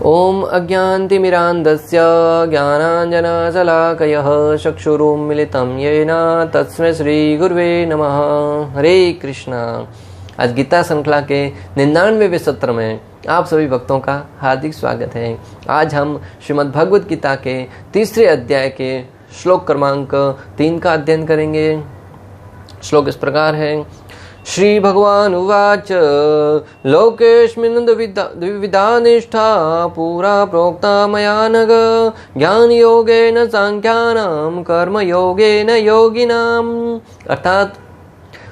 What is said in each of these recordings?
ओम अज्ञानतिमिरान्धस्य ज्ञानाञ्जनशलाकयः चक्षुरुन्मिलितं येन तस्मै श्रीगुरुवे नमः। हरे कृष्णा। आज गीता श्रृंखला के 99वें सत्र में आप सभी भक्तों का हार्दिक स्वागत है। आज हम श्रीमद् भगवद गीता के तीसरे अध्याय के श्लोक क्रमांक 3 का अध्ययन करेंगे। श्लोक इस प्रकार है। श्री भगवान उवाच लोकेऽस्मिन् द्विविधा निष्ठा पुरा प्रोक्ता मया नघ ज्ञानयोगेन सांख्यानां कर्मयोगेन योगिनाम्। अर्थात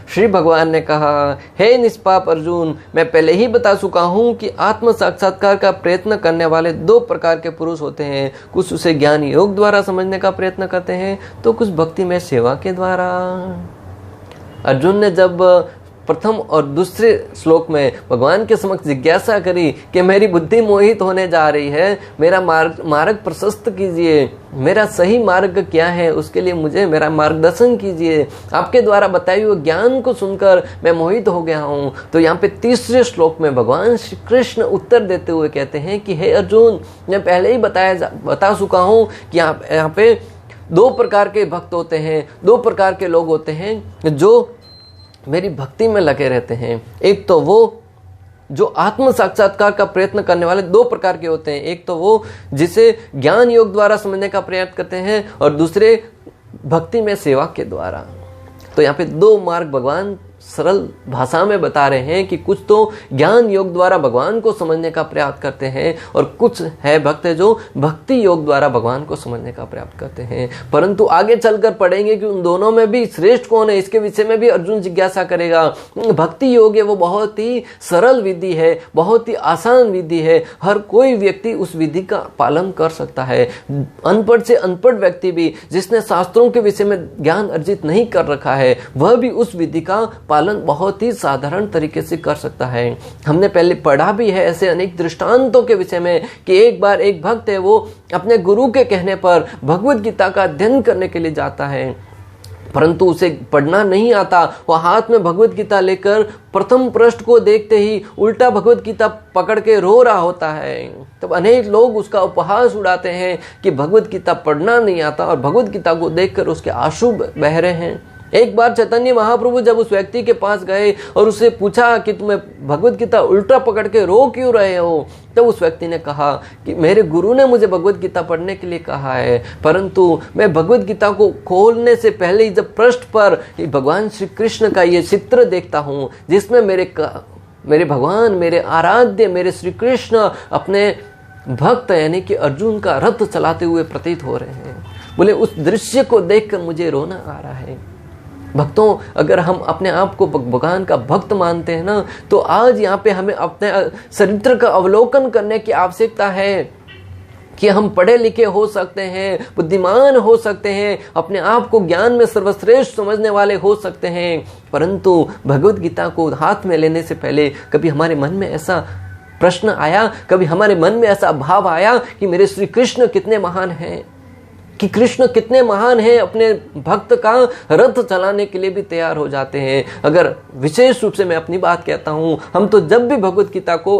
श्री भगवान ने कहा, हे निष्पाप अर्जुन, मैं पहले ही बता चुका हूँ कि आत्म साक्षात्कार का प्रयत्न करने वाले 2 प्रकार के पुरुष होते हैं। कुछ उसे ज्ञान योग द्वारा समझने का प्रयत्न करते हैं तो कुछ भक्ति में सेवा के द्वारा। अर्जुन ने जब प्रथम और दूसरे श्लोक में भगवान के समक्ष जिज्ञासा करी कि मेरी बुद्धि मोहित होने जा रही है, मेरा मार्ग प्रशस्त कीजिए, मेरा सही मार्ग क्या है उसके लिए मुझे मेरा मार्गदर्शन कीजिए, आपके द्वारा बताए हुए ज्ञान को सुनकर मैं मोहित हो गया हूँ। तो यहाँ पे तीसरे श्लोक में भगवान श्री कृष्ण उत्तर देते हुए कहते हैं कि हे अर्जुन, मैं पहले ही बता चुका हूँ कि यहाँ पे 2 प्रकार के भक्त होते हैं, 2 प्रकार के लोग होते हैं जो मेरी भक्ति में लगे रहते हैं। एक तो वो जो आत्म साक्षात्कार का प्रयत्न करने वाले 2 प्रकार के होते हैं। एक तो वो जिसे ज्ञान योग द्वारा समझने का प्रयत्न करते हैं और दूसरे भक्ति में सेवा के द्वारा। तो यहाँ पे 2 मार्ग भगवान सरल भाषा में बता रहे हैं कि कुछ तो ज्ञान योग द्वारा भगवान को समझने का प्रयास करते हैं और कुछ है भक्त जो भक्ति योग द्वारा भगवान को समझने का प्रयास करते हैं। परंतु आगे चलकर पढ़ेंगे कि उन दोनों में भी श्रेष्ठ कौन है, इसके विषय में भी अर्जुन जिज्ञासा करेगा। भक्ति योग है वो बहुत ही सरल विधि है, बहुत ही आसान विधि है, हर कोई व्यक्ति उस विधि का पालन कर सकता है। अनपढ़ से अनपढ़ व्यक्ति भी जिसने शास्त्रों के विषय में ज्ञान अर्जित नहीं कर रखा है वह भी उस विधि का पालन बहुत ही साधारण तरीके से कर सकता है। हमने पहले पढ़ा भी है ऐसे अनेक दृष्टांतों के विषय में कि एक बार एक भक्त है, वो अपने गुरु के कहने पर भगवद गीता का अध्ययन करने के लिए जाता है, परंतु उसे पढ़ना नहीं आता। वह हाथ में भगवद गीता लेकर प्रथम पृष्ठ को देखते ही उल्टा भगवद गीता पकड़ के रो रहा होता है। तब अनेक लोग उसका उपहास उड़ाते हैं कि भगवद गीता पढ़ना नहीं आता और भगवद गीता को देखकर उसके आंसू बह रहे हैं। एक बार चैतन्य महाप्रभु जब उस व्यक्ति के पास गए और उससे पूछा कि तुम्हें भगवद गीता उल्टा पकड़ के रो क्यों रहे हो, तब उस व्यक्ति ने कहा कि मेरे गुरु ने मुझे भगवद गीता पढ़ने के लिए कहा है, परंतु मैं भगवद गीता को खोलने से पहले ही जब पृष्ठ पर भगवान श्री कृष्ण का ये चित्र देखता हूँ जिसमें मेरे भगवान, मेरे आराध्य, मेरे श्री कृष्ण अपने भक्त यानी कि अर्जुन का रथ चलाते हुए प्रतीत हो रहे हैं। बोले उस दृश्य को देखकर मुझे रोना आ रहा है। भक्तों, अगर हम अपने आप को भगवान का भक्त मानते हैं ना, तो आज यहाँ पे हमें अपने चरित्र का अवलोकन करने की आवश्यकता है कि हम पढ़े लिखे हो सकते हैं, बुद्धिमान हो सकते हैं, अपने आप को ज्ञान में सर्वश्रेष्ठ समझने वाले हो सकते हैं, परंतु भगवद गीता को हाथ में लेने से पहले कभी हमारे मन में ऐसा प्रश्न आया, कभी हमारे मन में ऐसा भाव आया कि मेरे श्री कृष्ण कितने महान हैं, कि कृष्ण कितने महान हैं, अपने भक्त का रथ चलाने के लिए भी तैयार हो जाते हैं। अगर विशेष रूप से मैं अपनी बात कहता हूं, हम तो जब भी भगवद गीता को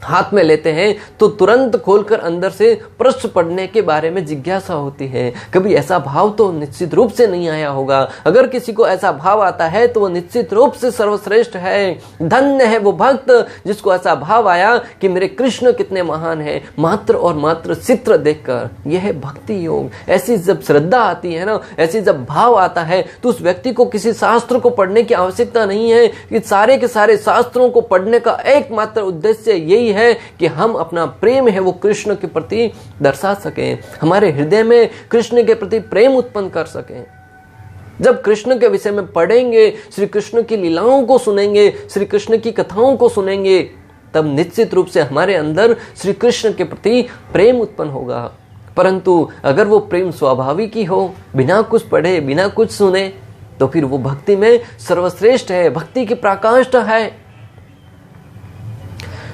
हाथ में लेते हैं तो तुरंत खोलकर अंदर से पृष्ठ पढ़ने के बारे में जिज्ञासा होती है। कभी ऐसा भाव तो निश्चित रूप से नहीं आया होगा। अगर किसी को ऐसा भाव आता है तो वो निश्चित रूप से सर्वश्रेष्ठ है, धन्य है वो भक्त जिसको ऐसा भाव आया कि मेरे कृष्ण कितने महान हैं, मात्र और मात्र चित्र देखकर। यह है भक्ति योग। ऐसी जब श्रद्धा आती है ना, ऐसी जब भाव आता है तो उस व्यक्ति को किसी शास्त्र को पढ़ने की आवश्यकता नहीं है कि सारे के सारे शास्त्रों को पढ़ने का एकमात्र उद्देश्य यही है कि हम अपना प्रेम है वो कृष्ण के प्रति दर्शा सकें, हमारे हृदय में कृष्ण के प्रति प्रेम उत्पन्न कर सकें। जब कृष्ण के विषय में पढ़ेंगे, श्री कृष्ण की लीलाओं को सुनेंगे, श्री कृष्ण की कथाओं को सुनेंगे, तब निश्चित रूप से हमारे अंदर श्री कृष्ण के प्रति प्रेम उत्पन्न होगा। परंतु अगर वो प्रेम स्वाभाविक ही हो, बिना कुछ पढ़े, बिना कुछ सुने, तो फिर वो भक्ति में सर्वश्रेष्ठ है, भक्ति की पराकाष्ठा है।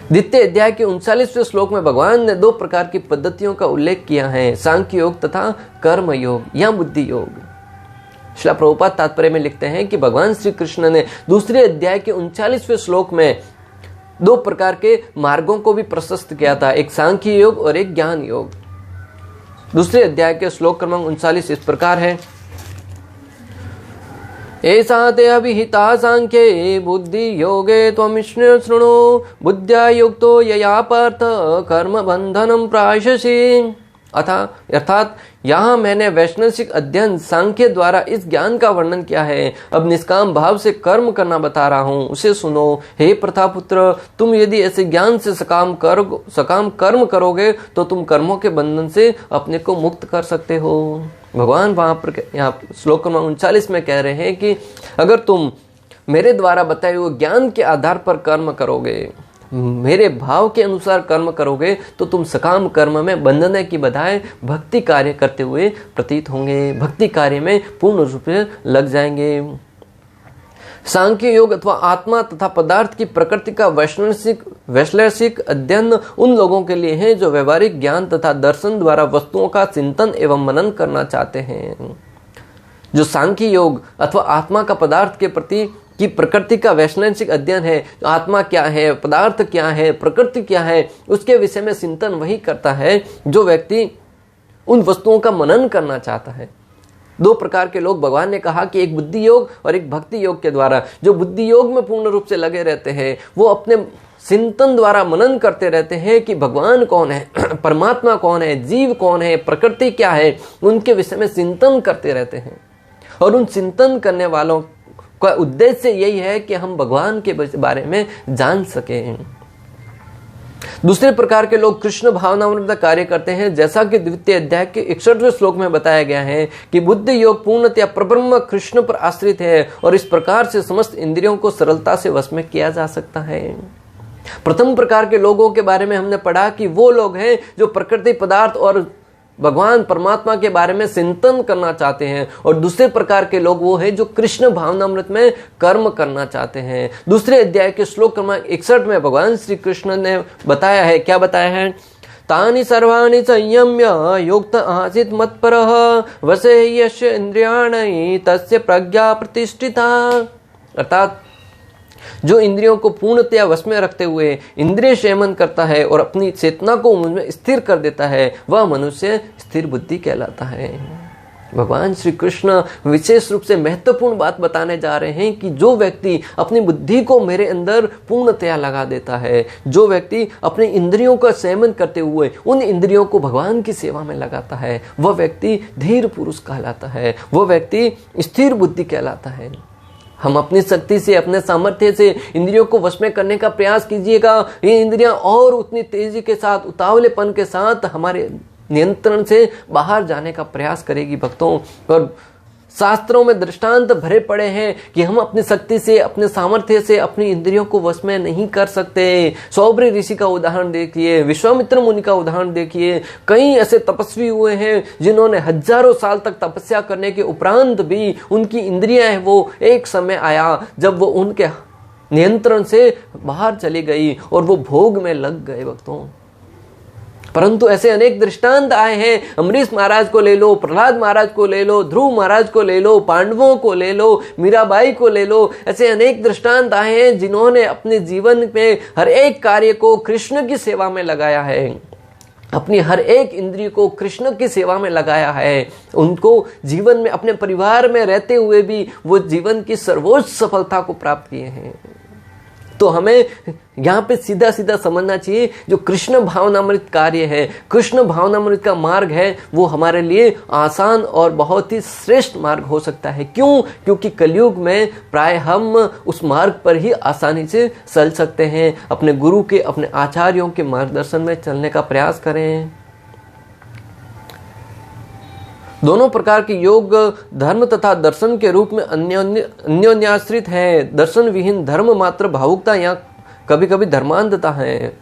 द्वितीय अध्याय के 39वें श्लोक में भगवान ने 2 प्रकार की पद्धतियों का उल्लेख किया है, सांख्य योग तथा कर्म योग या बुद्धि योग। श्रील प्रभुपाद तात्पर्य में लिखते हैं कि भगवान श्री कृष्ण ने दूसरे अध्याय के 39वें श्लोक में दो प्रकार के मार्गों को भी प्रशस्त किया था, एक सांख्य योग और एक ज्ञान योग। दूसरे अध्याय के श्लोक क्रमांक 39 इस प्रकार है। ऐसा ते अभिहिता सांख्ये बुद्धि योगे त्वमिष्ण शृणु बुद्ध्या युक्तो यया पार्थ कर्म बंधनम प्रायश्यसि। अर्थात यहाँ मैंने वैष्णविक अध्ययन सांख्य द्वारा इस ज्ञान का वर्णन किया है। अब निष्काम भाव से कर्म करना बता रहा हूँ, उसे सुनो। हे प्रथापुत्र, तुम यदि ऐसे ज्ञान से सकाम कर्म करोगे तो तुम कर्मों के बंधन से अपने को मुक्त कर सकते हो। भगवान वहां पर यहाँ श्लोक क्रमांक 39 में कह रहे हैं कि अगर तुम मेरे द्वारा बताए हुए ज्ञान के आधार पर कर्म करोगे, मेरे भाव के अनुसार कर्म करोगे, तो तुम सकाम कर्म में बंधने की बजाय भक्ति कार्य करते हुए प्रतीत होंगे, भक्ति कार्य में पूर्ण रूप से लग जाएंगे। सांख्य योग अथवा आत्मा तथा पदार्थ की प्रकृति का वैश्लेषिक अध्ययन उन लोगों के लिए है जो व्यवहारिक ज्ञान तथा दर्शन द्वारा वस्तुओं का चिंतन एवं मनन करना चाहते हैं। जो सांख्य योग अथवा आत्मा का पदार्थ के प्रति की प्रकृति का वैज्ञानिक अध्ययन है, आत्मा क्या है, पदार्थ क्या है, प्रकृति क्या है, उसके विषय में चिंतन वही करता है जो व्यक्ति उन वस्तुओं का मनन करना चाहता है। दो प्रकार के लोग भगवान ने कहा कि एक बुद्धि योग और एक भक्ति योग के द्वारा। जो बुद्धि योग में पूर्ण रूप से लगे रहते हैं, वो अपने चिंतन द्वारा मनन करते रहते हैं कि भगवान कौन है, परमात्मा कौन है, जीव कौन है, प्रकृति क्या है, उनके विषय में चिंतन करते रहते हैं। और उन चिंतन करने वालों का उद्देश्य यही है कि हम भगवान के बारे में जान सकें। दूसरे प्रकार के लोग कृष्ण भावनामृत कार्य करते हैं, जैसा कि द्वितीय अध्याय के 61वें श्लोक में बताया गया है कि बुद्धि योग पूर्णतया परब्रह्म कृष्ण पर आश्रित है और इस प्रकार से समस्त इंद्रियों को सरलता से वश में किया जा सकता है। प्रथम प्रकार के लोगों के बारे में हमने पढ़ा कि वो लोग हैं जो प्रकृति, पदार्थ और भगवान परमात्मा के बारे में चिंतन करना चाहते हैं, और दूसरे प्रकार के लोग वो हैं जो कृष्ण भावनामृत में कर्म करना चाहते हैं। दूसरे अध्याय के श्लोक क्रमांक 61 में भगवान श्री कृष्ण ने बताया है, क्या बताया है? तानि सर्वाणि संयम्य युक्त आसीत् मत्परः वसे यस्य इंद्रियाणि तस्य प्रज्ञा प्रतिष्ठिता। अर्थात जो इंद्रियों को पूर्णतया वश में रखते हुए इंद्रिय संयमन करता है और अपनी चेतना को उनमें स्थिर कर देता है, वह मनुष्य स्थिर बुद्धि कहलाता है। भगवान श्री कृष्ण विशेष रूप से महत्वपूर्ण बात बताने जा रहे हैं कि जो व्यक्ति अपनी बुद्धि को मेरे अंदर पूर्णतया लगा देता है, जो व्यक्ति अपने इंद्रियों का संयमन करते हुए उन इंद्रियों को भगवान की सेवा में लगाता है, वह व्यक्ति धीर पुरुष कहलाता है, वह व्यक्ति स्थिर बुद्धि कहलाता है। हम अपनी शक्ति से, अपने सामर्थ्य से इंद्रियों को वश में करने का प्रयास कीजिएगा, ये इंद्रियां और उतनी तेजी के साथ, उतावलेपन के साथ हमारे नियंत्रण से बाहर जाने का प्रयास करेगी भक्तों। और शास्त्रों में दृष्टांत भरे पड़े हैं कि हम अपनी शक्ति से, अपने सामर्थ्य से अपनी इंद्रियों को वश में नहीं कर सकते। सौभरी ऋषि का उदाहरण देखिए, विश्वामित्र मुनि का उदाहरण देखिए। कई ऐसे तपस्वी हुए हैं जिन्होंने हजारों साल तक तपस्या करने के उपरांत भी उनकी इंद्रियां हैं वो एक समय आया जब वो उनके नियंत्रण से बाहर चली गई और वो भोग में लग गए भक्तों। परंतु ऐसे अनेक दृष्टांत आए हैं। अम्बरीश महाराज को ले लो, प्रहलाद महाराज को ले लो, ध्रुव महाराज को ले लो, पांडवों को ले लो, मीराबाई को ले लो। ऐसे अनेक दृष्टांत आए हैं जिन्होंने अपने जीवन में हर एक कार्य को कृष्ण की सेवा में लगाया है, अपनी हर एक इंद्रिय को कृष्ण की सेवा में लगाया है। उनको जीवन में, अपने परिवार में रहते हुए भी वो जीवन की सर्वोच्च सफलता को प्राप्त किए हैं। तो हमें यहाँ पे सीधा सीधा समझना चाहिए, जो कृष्ण भावनामृत कार्य है, कृष्ण भावनामृत का मार्ग है, वो हमारे लिए आसान और बहुत ही श्रेष्ठ मार्ग हो सकता है। क्यों? क्योंकि कलयुग में प्राय हम उस मार्ग पर ही आसानी से चल सकते हैं। अपने गुरु के, अपने आचार्यों के मार्गदर्शन में चलने का प्रयास करें। दोनों प्रकार के योग धर्म तथा दर्शन के रूप में अन्योन्याश्रित है। दर्शन विहीन धर्म मात्र भावुकता या कभी कभी धर्मांधता है।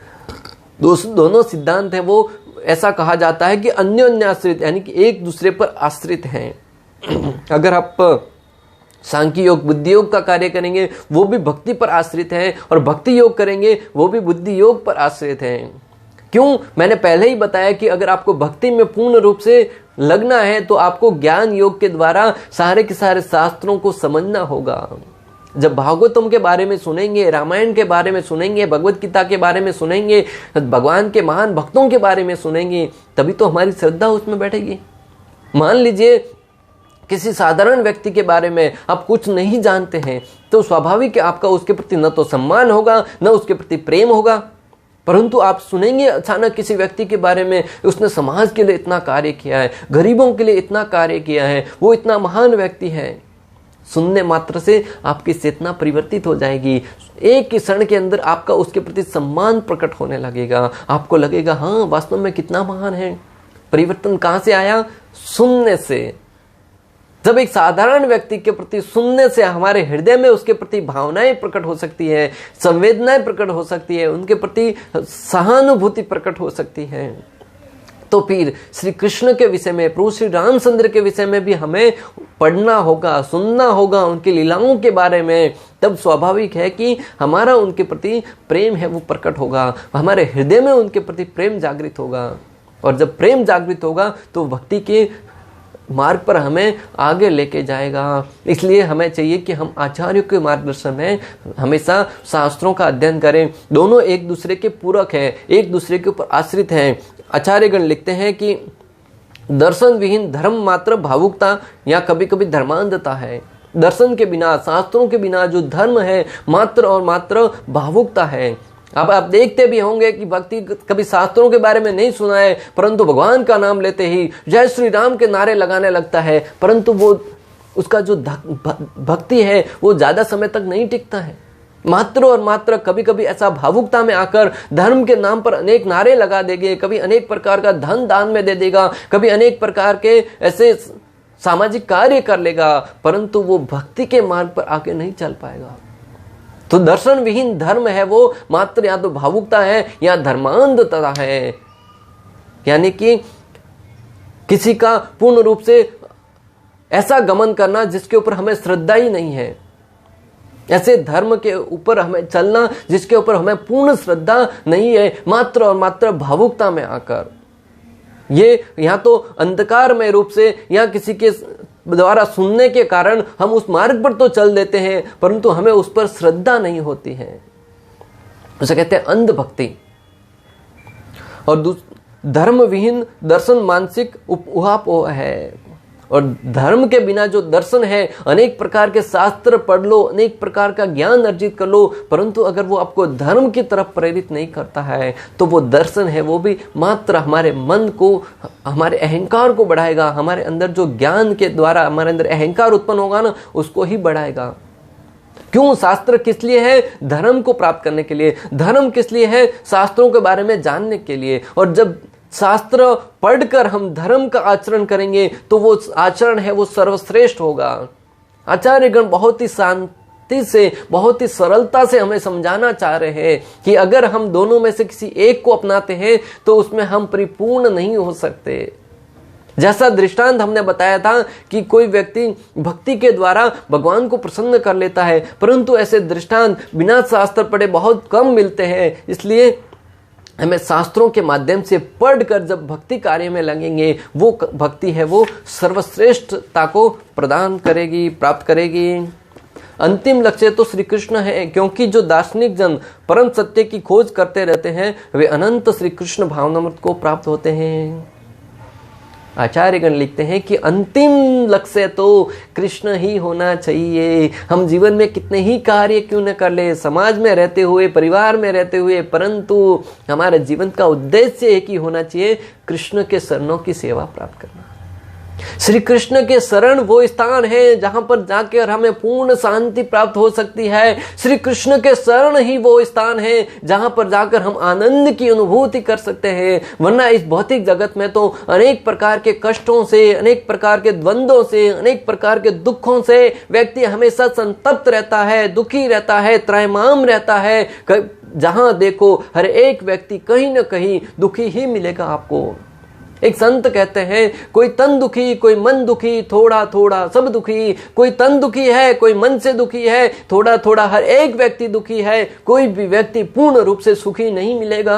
दोनों सिद्धांत है वो ऐसा कहा जाता है कि अन्योन्याश्रित, यानी कि एक दूसरे पर आश्रित हैं। अगर आप सांख्य योग, बुद्धि योग का कार्य करेंगे वो भी भक्ति पर आश्रित है, और भक्ति योग करेंगे वो भी बुद्धि योग पर आश्रित है। क्यों? मैंने पहले ही बताया कि अगर आपको भक्ति में पूर्ण रूप से लगना है तो आपको ज्ञान योग के द्वारा सारे के सारे शास्त्रों को समझना होगा। जब भागवतम के बारे में सुनेंगे, रामायण के बारे में सुनेंगे, भगवत गीता के बारे में सुनेंगे, भगवान के महान भक्तों के बारे में सुनेंगे, तभी तो हमारी श्रद्धा उसमें बैठेगी। मान लीजिए किसी साधारण व्यक्ति के बारे में आप कुछ नहीं जानते हैं, तो स्वाभाविक है आपका उसके प्रति न तो सम्मान होगा, न उसके प्रति प्रेम होगा। परंतु आप सुनेंगे अचानक किसी व्यक्ति के बारे में, उसने समाज के लिए इतना कार्य किया है, गरीबों के लिए इतना कार्य किया है, वो इतना महान व्यक्ति है, सुनने मात्र से आपकी चेतना परिवर्तित हो जाएगी। एक ही क्षण के अंदर आपका उसके प्रति सम्मान प्रकट होने लगेगा। आपको लगेगा हाँ, वास्तव में कितना महान है। परिवर्तन कहां से आया? सुनने से। जब एक साधारण व्यक्ति के प्रति सुनने से हमारे हृदय में उसके प्रति भावनाएं प्रकट हो सकती है, संवेदनाएं प्रकट हो सकती है, उनके प्रति सहानुभूति प्रकट हो सकती है, तो फिर श्री कृष्ण के विषय में, प्रभु श्री रामचंद्र के विषय में भी हमें पढ़ना होगा, सुनना होगा, उनकी लीलाओं के बारे में। तब स्वाभाविक है कि हमारा उनके प्रति प्रेम है वो प्रकट होगा, हमारे हृदय में उनके प्रति प्रेम जागृत होगा। और जब प्रेम जागृत होगा तो भक्ति के मार्ग पर हमें आगे लेके जाएगा। इसलिए हमें चाहिए कि हम आचार्यों के मार्गदर्शन में हमेशा शास्त्रों का अध्ययन करें। दोनों एक दूसरे के पूरक हैं, एक दूसरे के ऊपर आश्रित हैं। आचार्यगण लिखते हैं कि दर्शन विहीन धर्म मात्र भावुकता या कभी कभी धर्मांधता है। दर्शन के बिना, शास्त्रों के बिना जो धर्म है मात्र और मात्र भावुकता है। अब आप देखते भी होंगे कि भक्ति कभी शास्त्रों के बारे में नहीं सुना है, परंतु भगवान का नाम लेते ही जय श्री राम के नारे लगाने लगता है, परंतु वो उसका जो भक्ति है वो ज्यादा समय तक नहीं टिकता है। मात्र और मात्र कभी कभी ऐसा भावुकता में आकर धर्म के नाम पर अनेक नारे लगा देंगे, कभी अनेक प्रकार का धन दान में दे देगा, कभी अनेक प्रकार के ऐसे सामाजिक कार्य कर लेगा, परंतु वो भक्ति के मार्ग पर आके नहीं चल पाएगा। तो दर्शन विहीन धर्म है वो मात्र या तो भावुकता है या धर्मांधता है। यानी कि किसी का पूर्ण रूप से ऐसा गमन करना जिसके ऊपर हमें श्रद्धा ही नहीं है, ऐसे धर्म के ऊपर हमें चलना जिसके ऊपर हमें पूर्ण श्रद्धा नहीं है, मात्र और मात्र भावुकता में आकर। ये या तो अंधकार में रूप से या किसी के द्वारा सुनने के कारण हम उस मार्ग पर तो चल देते हैं, परंतु हमें उस पर श्रद्धा नहीं होती है। उसे कहते हैं अंध भक्ति। और धर्म विहीन दर्शन मानसिक उहापोह है। और धर्म के बिना जो दर्शन है, अनेक प्रकार के शास्त्र पढ़ लो, अनेक प्रकार का ज्ञान अर्जित कर लो, परंतु अगर वो आपको धर्म की तरफ प्रेरित नहीं करता है तो वो दर्शन है वो भी मात्र हमारे मन को, हमारे अहंकार को बढ़ाएगा। हमारे अंदर जो ज्ञान के द्वारा हमारे अंदर अहंकार उत्पन्न होगा ना, उसको ही बढ़ाएगा। क्यों? शास्त्र किस लिए है? धर्म को प्राप्त करने के लिए। धर्म किस लिए है? शास्त्रों के बारे में जानने के लिए। और जब शास्त्र पढ़कर हम धर्म का आचरण करेंगे तो वो आचरण है वो सर्वश्रेष्ठ होगा। आचार्यगण बहुत ही शांति से, बहुत ही सरलता से हमें समझाना चाह रहे हैं कि अगर हम दोनों में से किसी एक को अपनाते हैं तो उसमें हम परिपूर्ण नहीं हो सकते। जैसा दृष्टांत हमने बताया था कि कोई व्यक्ति भक्ति के द्वारा भगवान को प्रसन्न कर लेता है, परंतु ऐसे दृष्टांत बिना शास्त्र पढ़े बहुत कम मिलते हैं। इसलिए हमें शास्त्रों के माध्यम से पढ़कर जब भक्ति कार्य में लगेंगे, वो भक्ति है वो सर्वश्रेष्ठता को प्रदान करेगी, प्राप्त करेगी। अंतिम लक्ष्य तो श्री कृष्ण है, क्योंकि जो दार्शनिक जन परम सत्य की खोज करते रहते हैं वे अनंत श्री कृष्ण भावनामृत को प्राप्त होते हैं। आचार्यगण लिखते हैं कि अंतिम लक्ष्य तो कृष्ण ही होना चाहिए। हम जीवन में कितने ही कार्य क्यों न कर ले, समाज में रहते हुए, परिवार में रहते हुए, परंतु हमारे जीवन का उद्देश्य एक ही होना चाहिए, कृष्ण के शरणों की सेवा प्राप्त करना। श्री कृष्ण के शरण वो स्थान है जहां पर जाकर हमें पूर्ण शांति प्राप्त हो सकती है। श्री कृष्ण के शरण ही वो स्थान है जहां पर जाकर हम आनंद की अनुभूति कर सकते हैं। वरना इस भौतिक जगत में तो अनेक प्रकार के कष्टों से, अनेक प्रकार के द्वंद्वों से, अनेक प्रकार के दुखों से व्यक्ति हमेशा संतप्त रहता है, दुखी रहता है, त्रैमाम रहता है। जहां देखो हर एक व्यक्ति कहीं ना कहीं दुखी ही मिलेगा आपको। एक संत कहते हैं, कोई तन दुखी, कोई मन दुखी, थोड़ा थोड़ा सब दुखी। कोई तन दुखी है, कोई मन से दुखी है, थोड़ा थोड़ा हर एक व्यक्ति दुखी है। कोई भी व्यक्ति पूर्ण रूप से सुखी नहीं मिलेगा।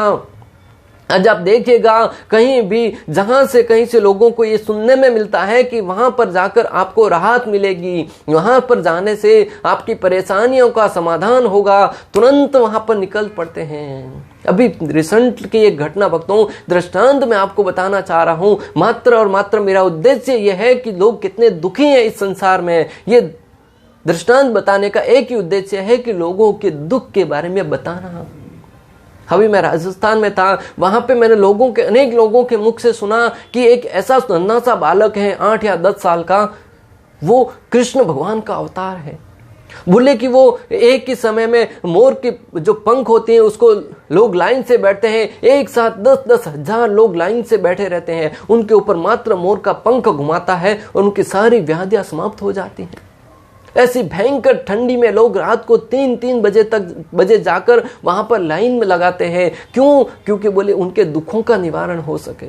आज आप देखिएगा कहीं भी जहां से कहीं से लोगों को ये सुनने में मिलता है कि वहां पर जाकर आपको राहत मिलेगी, वहां पर जाने से आपकी परेशानियों का समाधान होगा, तुरंत वहां पर निकल पड़ते हैं। अभी रिसेंट की एक घटना भक्तों दृष्टांत मैं आपको बताना चाह रहा हूं। मात्र और मात्र मेरा उद्देश्य यह है कि लोग कितने दुखी हैं इस संसार में। ये दृष्टांत बताने का एक ही उद्देश्य है कि लोगों के दुख के बारे में बताना। अभी मैं राजस्थान में था, वहां पे मैंने अनेक लोगों के मुख से सुना कि एक ऐसा नन्हा सा बालक है 8 या 10 साल का, वो कृष्ण भगवान का अवतार है। बोले कि वो एक ही समय में मोर के जो पंख होते हैं उसको लोग लाइन से बैठते हैं, एक साथ 10-10 हजार लोग लाइन से बैठे रहते हैं, उनके ऊपर मात्र मोर का पंख घुमाता है और उनकी सारी व्याधियां समाप्त हो जाती हैं। ऐसी भयंकर ठंडी में लोग रात को 3-3 बजे जाकर वहां पर लाइन में लगाते हैं। क्यों? क्योंकि बोले उनके दुखों का निवारण हो सके।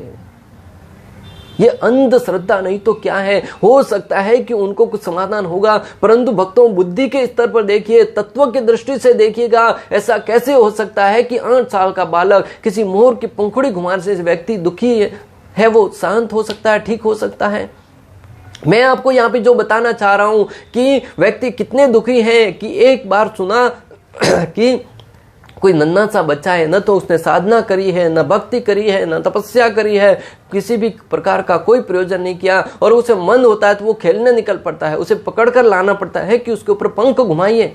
ये अंधश्रद्धा नहीं तो क्या है। हो सकता है कि उनको कुछ समाधान होगा, परंतु भक्तों बुद्धि के स्तर पर देखिए, तत्व की दृष्टि से देखिएगा, ऐसा कैसे हो सकता है कि 8 साल का बालक किसी मोर की पंखुड़ी घुमाने से व्यक्ति दुखी है वो शांत हो सकता है, ठीक हो सकता है। मैं आपको यहाँ पे जो बताना चाह रहा हूं कि व्यक्ति कितने दुखी हैं कि एक बार सुना कि कोई नन्हा सा बच्चा है, न तो उसने साधना करी है, न भक्ति करी है, न तपस्या करी है, किसी भी प्रकार का कोई प्रयोजन नहीं किया, और उसे मन होता है तो वो खेलने निकल पड़ता है। उसे पकड़कर लाना पड़ता है कि उसके ऊपर पंख घुमाइए।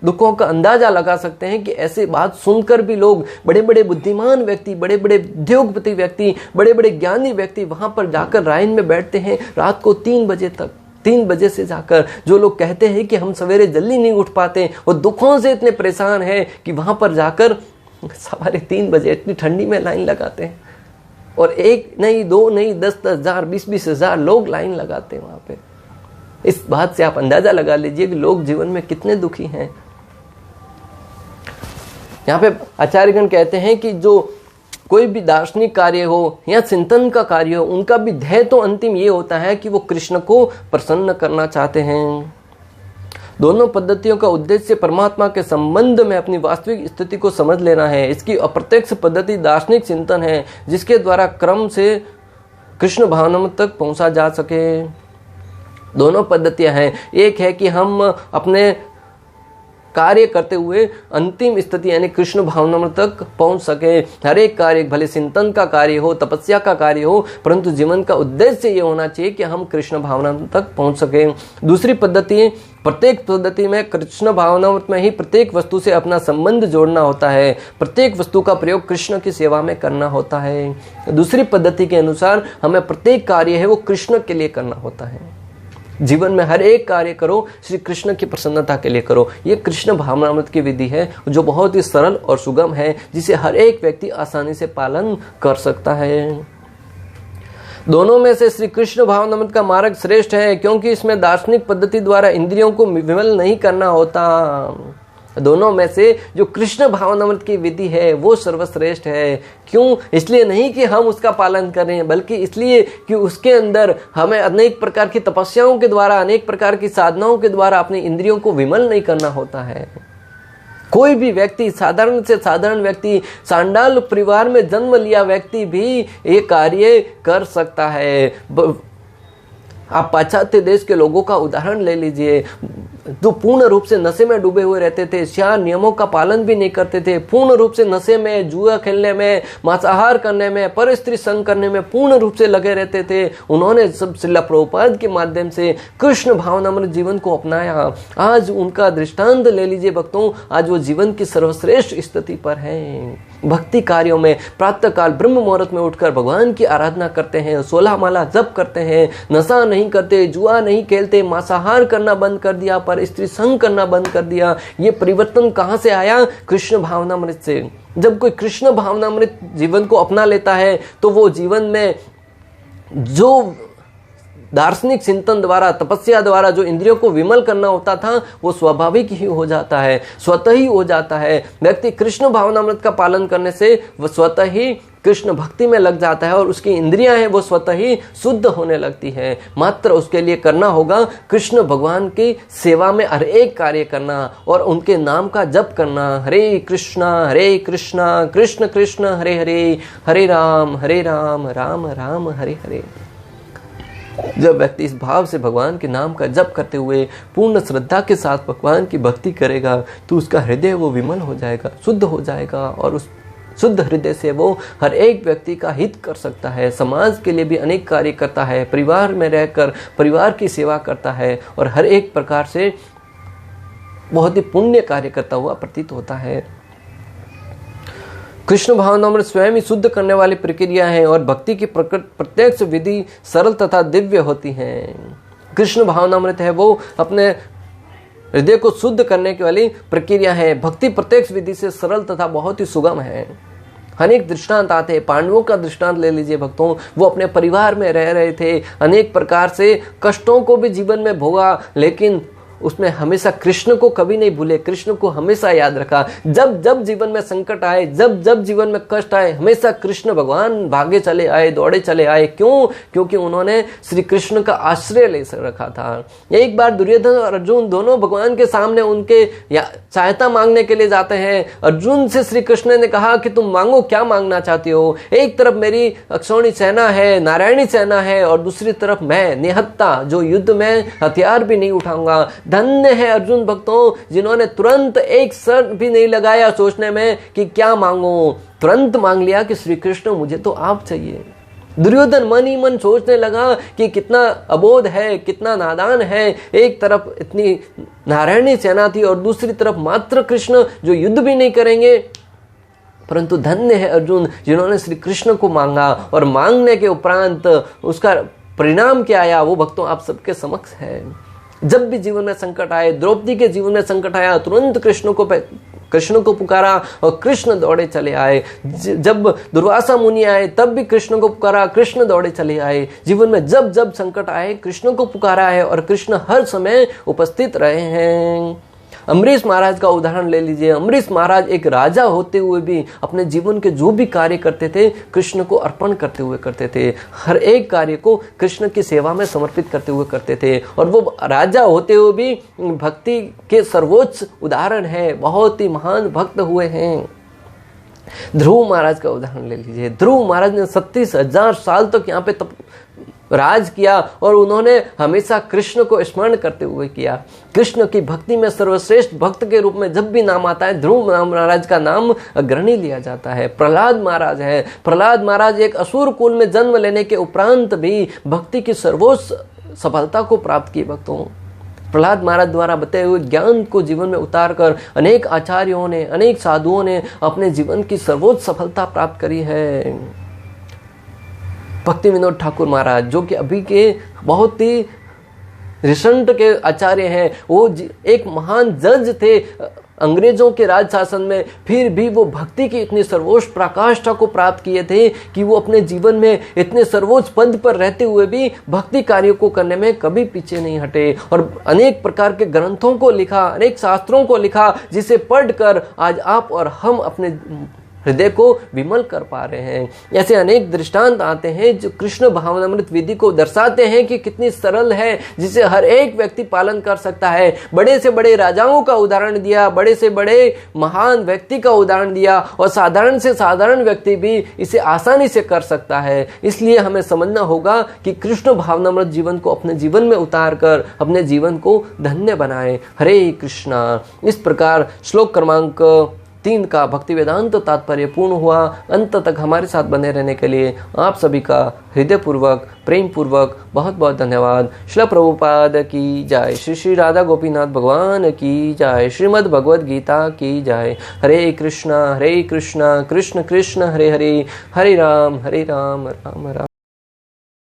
दुखों का अंदाजा लगा सकते हैं कि ऐसी बात सुनकर भी लोग, बड़े बड़े बुद्धिमान व्यक्ति, बड़े बड़े उद्योगपति व्यक्ति, बड़े बड़े ज्ञानी व्यक्ति वहां पर जाकर लाइन में बैठते हैं रात को 3 बजे तक। 3 बजे से जाकर जो लोग कहते हैं कि हम सवेरे जल्दी नहीं उठ पाते, वो दुखों से इतने परेशान हैं कि वहां पर जाकर सवारे 3 बजे इतनी ठंडी में लाइन लगाते हैं, और 1 नहीं 2 नहीं 10-10 हजार 20-20 हजार लोग लाइन लगाते हैं वहां पे। इस बात से आप अंदाजा लगा लीजिए कि लोग जीवन में कितने दुखी हैं। यहाँ पे आचार्यगण कहते हैं कि जो कोई भी दार्शनिक कार्य हो या चिंतन का कार्य हो, उनका भी ध्येय तो अंतिम ये होता है कि वो कृष्ण को प्रसन्न करना चाहते हैं। दोनों पद्धतियों का उद्देश्य परमात्मा के संबंध में अपनी वास्तविक स्थिति को समझ लेना है। इसकी अप्रत्यक्ष पद्धति दार्शनिक चिंतन है, जिसके द्वारा क्रम से कृष्ण भावना तक पहुंचा जा सके। दोनों पद्धतियां हैं। एक है कि हम अपने कार्य करते हुए अंतिम स्थिति यानी कृष्ण भावना तक पहुंच सके। हर एक कार्य, भले चिंतन का कार्य हो, तपस्या का कार्य हो, परंतु जीवन का उद्देश्य ये होना चाहिए कि हम कृष्ण भावना तक पहुंच सके। दूसरी पद्धति, प्रत्येक पद्धति में कृष्ण भावना में ही प्रत्येक वस्तु से अपना संबंध जोड़ना होता है, प्रत्येक वस्तु का प्रयोग कृष्ण की सेवा में करना होता है। दूसरी पद्धति के अनुसार हमें प्रत्येक कार्य है वो कृष्ण के लिए करना होता है। जीवन में हर एक कार्य करो श्री कृष्ण की प्रसन्नता के लिए करो। ये कृष्ण भावनामृत की विधि है जो बहुत ही सरल और सुगम है, जिसे हर एक व्यक्ति आसानी से पालन कर सकता है। दोनों में से श्री कृष्ण भावनामृत का मार्ग श्रेष्ठ है, क्योंकि इसमें दार्शनिक पद्धति द्वारा इंद्रियों को विमल नहीं करना होता। दोनों में से जो कृष्ण भावनामृत की विधि है वो सर्वश्रेष्ठ है। क्यों? इसलिए नहीं कि हम उसका पालन करें, बल्कि इसलिए कि उसके अंदर हमें अनेक प्रकार की तपस्याओं के द्वारा, अनेक प्रकार की साधनाओं के द्वारा अपनी इंद्रियों को विमल नहीं करना होता है। कोई भी व्यक्ति, साधारण से साधारण व्यक्ति, सांडाल परिवार में जन्म लिया व्यक्ति भी ये कार्य कर सकता है। आप पाश्चात्य देश के लोगों का उदाहरण ले लीजिए, जो पूर्ण रूप से नशे में डूबे हुए रहते थे, 4 नियमों का पालन भी नहीं करते थे, पूर्ण रूप से नशे में, जुआ खेलने में, मांसाहार करने में, पर स्त्री संग करने में पूर्ण रूप से लगे रहते थे। उन्होंने सब श्रील प्रभुपाद के माध्यम से कृष्ण भावनामृत जीवन को अपनाया। आज उनका दृष्टांत ले लीजिए भक्तों, आज वो जीवन की सर्वश्रेष्ठ स्थिति पर है। भक्ति कार्यों में प्रातः काल ब्रह्म मुहूर्त में उठकर भगवान की आराधना करते हैं, 16 माला जप करते हैं, नशा नहीं करते, जुआ नहीं खेलते, मांसाहार करना बंद कर दिया, पर स्त्री संग करना बंद कर दिया। ये परिवर्तन कहां से आया? कृष्ण भावनामृत से। जब कोई कृष्ण भावनामृत जीवन को अपना लेता है तो वो जीवन में जो दार्शनिक चिंतन द्वारा, तपस्या द्वारा जो इंद्रियों को विमल करना होता था वो स्वाभाविक ही हो जाता है, स्वतः ही हो जाता है। व्यक्ति कृष्ण भावनामृत का पालन करने से वह स्वतः ही कृष्ण भक्ति में लग जाता है और उसकी इंद्रियां हैं वो स्वतः ही शुद्ध होने लगती है। मात्र उसके लिए करना होगा कृष्ण भगवान की सेवा में हर एक कार्य करना और उनके नाम का जप करना। हरे कृष्णा कृष्ण कृष्ण हरे हरे, हरे राम राम राम हरे हरे। जब व्यक्ति इस भाव से भगवान के नाम का जप करते हुए पूर्ण श्रद्धा के साथ भगवान की भक्ति करेगा तो उसका हृदय वो विमल हो जाएगा, शुद्ध हो जाएगा और उस शुद्ध हृदय से वो हर एक व्यक्ति का हित कर सकता है, समाज के लिए भी अनेक कार्य करता है, परिवार में रहकर परिवार की सेवा करता है और हर एक प्रकार से बहुत ही पुण्य कार्य करता हुआ प्रतीत होता है। कृष्ण भावनामृत स्वयं ही शुद्ध करने वाली प्रक्रिया है और भक्ति की प्रत्यक्ष विधि सरल तथा दिव्य होती है। कृष्ण भावनामृत है वो अपने हृदय को शुद्ध करने की वाली प्रक्रिया है। भक्ति प्रत्यक्ष विधि से सरल तथा बहुत ही सुगम है। अनेक दृष्टांत आते हैं, पांडवों का दृष्टांत ले लीजिए भक्तों, वो अपने परिवार में रह रहे थे, अनेक प्रकार से कष्टों को भी जीवन में भोगा, लेकिन उसमें हमेशा कृष्ण को कभी नहीं भूले, कृष्ण को हमेशा याद रखा। जब जब जीवन में संकट आए, जब जब जीवन में कष्ट आए, हमेशा कृष्ण भगवान भागे चले आए, दौड़े चले आए। क्यों? क्योंकि उन्होंने श्री कृष्ण का आश्रय ले रखा था। एक बार दुर्योधन और अर्जुन दोनों भगवान के सामने उनके सहायता मांगने के लिए जाते हैं। अर्जुन से श्री कृष्ण ने कहा कि तुम मांगो, क्या मांगना चाहती हो? एक तरफ मेरी अक्षौणी सेना है, नारायणी सेना है और दूसरी तरफ मैं निहत्ता, जो युद्ध में हथियार भी नहीं उठाऊंगा। धन्य है अर्जुन भक्तों जिन्होंने तुरंत एक क्षण भी नहीं लगाया सोचने में कि क्या मांगो, तुरंत मांग लिया कि श्री कृष्ण मुझे तो आप चाहिए। दुर्योधन मन ही मन सोचने लगा कि कितना अबोध है, कितना नादान है। एक तरफ इतनी नारायणी सेना थी और दूसरी तरफ मात्र कृष्ण जो युद्ध भी नहीं करेंगे। परंतु धन्य है अर्जुन जिन्होंने श्री कृष्ण को मांगा और मांगने के उपरांत उसका परिणाम क्या आया वो भक्तों आप सबके समक्ष है। जब भी जीवन में संकट आए, द्रौपदी के जीवन में संकट आया, तुरंत कृष्ण को पुकारा और कृष्ण दौड़े चले आए। जब दुर्वासा मुनि आए तब भी कृष्ण को पुकारा, कृष्ण दौड़े चले आए। जीवन में जब जब संकट आए कृष्ण को पुकारा है और कृष्ण हर समय उपस्थित रहे हैं। अम्बरीश महाराज का उदाहरण ले लीजिए। अम्बरीश महाराज एक राजा होते हुए भी अपने जीवन के जो भी कार्य करते थे कृष्ण को अर्पण करते हुए करते थे। हर एक कार्य को कृष्ण की सेवा में समर्पित करते हुए करते थे और वो राजा होते हुए भी भक्ति के सर्वोच्च उदाहरण है, बहुत ही महान भक्त हुए हैं। ध्रुव महाराज का उदाहरण ले लीजिए। ध्रुव महाराज ने 37,000 साल तक यहाँ पे राज किया और उन्होंने हमेशा कृष्ण को स्मरण करते हुए किया। कृष्ण की भक्ति में सर्वश्रेष्ठ भक्त के रूप में जब भी नाम आता है ध्रुव महाराज का नाम अग्रणी लिया जाता है। प्रहलाद महाराज है। प्रहलाद महाराज एक असुर कुल में जन्म लेने के उपरांत भी भक्ति की सर्वोच्च सफलता को प्राप्त की। भक्तों, प्रहलाद महाराज द्वारा बताए हुए ज्ञान को जीवन में उतार कर अनेक आचार्यों ने, अनेक साधुओं ने अपने जीवन की सर्वोच्च सफलता प्राप्त करी है। भक्ति विनोद ठाकुर महाराज जो कि अभी के बहुत ही रिसेंट के आचार्य हैं, वो एक महान जज थे अंग्रेजों के राज शासन में, फिर भी वो भक्ति की इतनी सर्वोच्च पराकाष्ठा को प्राप्त किए थे कि वो अपने जीवन में इतने सर्वोच्च पद पर रहते हुए भी भक्ति कार्यों को करने में कभी पीछे नहीं हटे और अनेक प्रकार के ग्रंथों को लिखा, अनेक शास्त्रों को लिखा, जिसे पढ़कर आज आप और हम अपने हृदय को विमल कर पा रहे हैं। ऐसे अनेक दृष्टांत आते हैं जो कृष्ण भावनामृत विधि को दर्शाते हैं कि कितनी सरल है, जिसे हर एक व्यक्ति पालन कर सकता है। बड़े से बड़े राजाओं का उदाहरण दिया, बड़े से बड़े महान व्यक्ति का उदाहरण दिया और साधारण से साधारण व्यक्ति भी इसे आसानी से कर सकता है। इसलिए हमें समझना होगा कि कृष्ण भावनामृत जीवन को अपने जीवन में उतार कर अपने जीवन को धन्य बनाए। हरे कृष्णा। इस प्रकार श्लोक क्रमांक 3 का भक्ति वेदांत तात्पर्य पूर्ण हुआ। अंत तक हमारे साथ बने रहने के लिए आप सभी का हृदय पूर्वक, प्रेम पूर्वक बहुत बहुत धन्यवाद। श्रील प्रभुपाद की जय। श्री श्री राधा गोपीनाथ भगवान की जय। श्रीमद् भगवद गीता की जय। हरे कृष्णा कृष्ण कृष्ण हरे हरे, हरे राम राम राम।